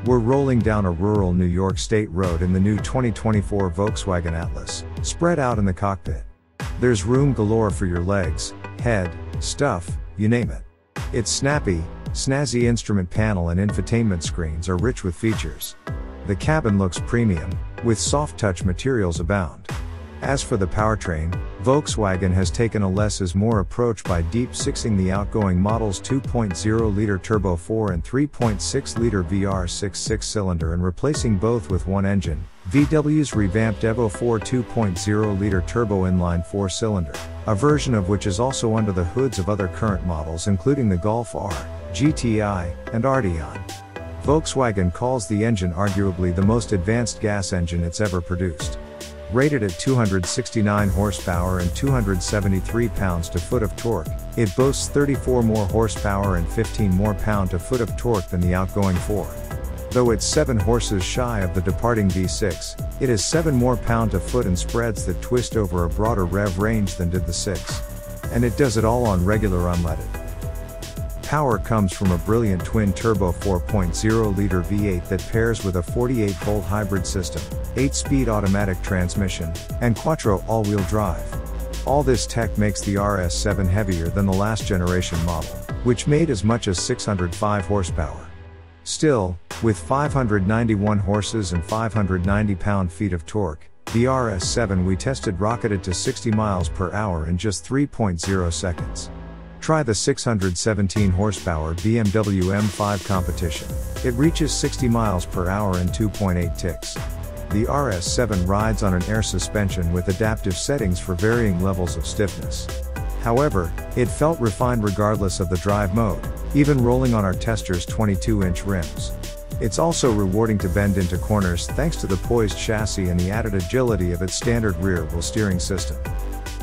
We're rolling down a rural New York State road in the new 2024 Volkswagen Atlas, spread out in the cockpit. There's room galore for your legs, head, stuff, you name it. Its snappy, snazzy instrument panel and infotainment screens are rich with features. The cabin looks premium, with soft touch materials abound. As for the powertrain, Volkswagen has taken a less is more approach by deep-sixing the outgoing model's 2.0-liter turbo 4 and 3.6-liter VR6 six-cylinder and replacing both with one engine, VW's revamped Evo 4 2.0-liter turbo inline 4-cylinder, a version of which is also under the hoods of other current models including the Golf R, GTI, and Arteon. Volkswagen calls the engine arguably the most advanced gas engine it's ever produced. Rated at 269 horsepower and 273 pounds-to-foot of torque, it boasts 34 more horsepower and 15 more pound-to-foot of torque than the outgoing 4. Though it's 7 horses shy of the departing V6, it has 7 more pound-to-foot and spreads that twist over a broader rev range than did the 6. And it does it all on regular unleaded. Power comes from a brilliant twin-turbo 4.0-liter V8 that pairs with a 48-volt hybrid system, 8-speed automatic transmission, and quattro all-wheel drive. All this tech makes the RS7 heavier than the last generation model, which made as much as 605 horsepower. Still, with 591 horses and 590 pound-feet of torque, the RS7 we tested rocketed to 60 miles per hour in just 3.0 seconds. Try the 617 horsepower BMW M5 competition. It reaches 60 miles per hour in 2.8 ticks. The RS7 rides on an air suspension with adaptive settings for varying levels of stiffness. However, it felt refined regardless of the drive mode, even rolling on our tester's 22-inch rims. It's also rewarding to bend into corners thanks to the poised chassis and the added agility of its standard rear-wheel steering system.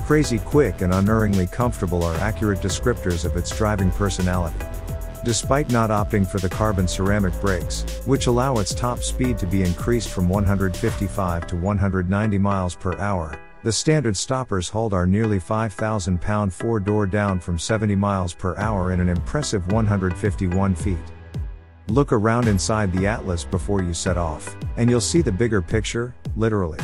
Crazy quick and unerringly comfortable are accurate descriptors of its driving personality. Despite not opting for the carbon ceramic brakes, which allow its top speed to be increased from 155 to 190 miles per hour, the standard stoppers hauled our nearly 5,000-pound four-door down from 70 miles per hour in an impressive 151 feet. Look around inside the Atlas before you set off, and you'll see the bigger picture, literally.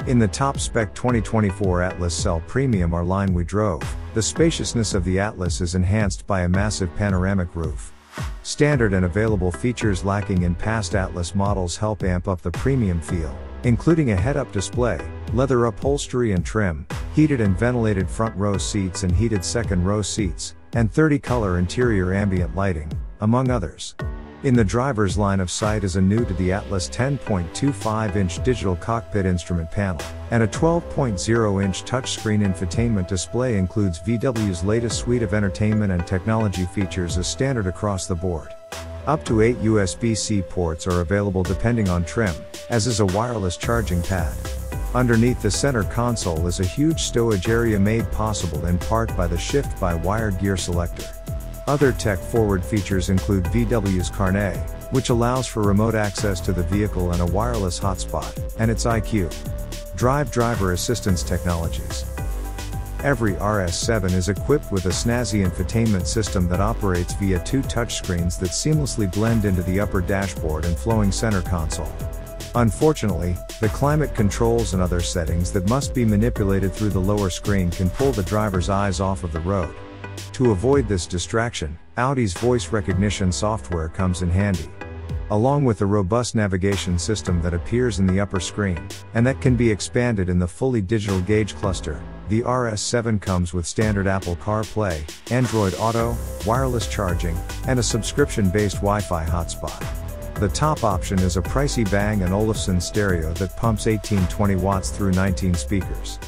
In the top-spec 2024 Atlas Cell Premium R-Line we drove, the spaciousness of the Atlas is enhanced by a massive panoramic roof. Standard and available features lacking in past Atlas models help amp up the premium feel, including a head-up display, leather upholstery and trim, heated and ventilated front-row seats and heated second-row seats, and 30-color interior ambient lighting, among others. In the driver's line of sight is a new-to-the Atlas 10.25-inch digital cockpit instrument panel, and a 12.0-inch touchscreen infotainment display includes VW's latest suite of entertainment and technology features as standard across the board. Up to 8 USB-C ports are available depending on trim, as is a wireless charging pad. Underneath the center console is a huge stowage area made possible in part by the shift-by-wire gear selector. Other tech-forward features include VW's Carnet, which allows for remote access to the vehicle and a wireless hotspot, and its IQ driver assistance technologies. Every RS7 is equipped with a snazzy infotainment system that operates via 2 touchscreens that seamlessly blend into the upper dashboard and flowing center console. Unfortunately, the climate controls and other settings that must be manipulated through the lower screen can pull the driver's eyes off of the road. To avoid this distraction, Audi's voice recognition software comes in handy. Along with a robust navigation system that appears in the upper screen, and that can be expanded in the fully digital gauge cluster, the RS7 comes with standard Apple CarPlay, Android Auto, wireless charging, and a subscription-based Wi-Fi hotspot. The top option is a pricey Bang & Olufsen stereo that pumps 1820 watts through 19 speakers.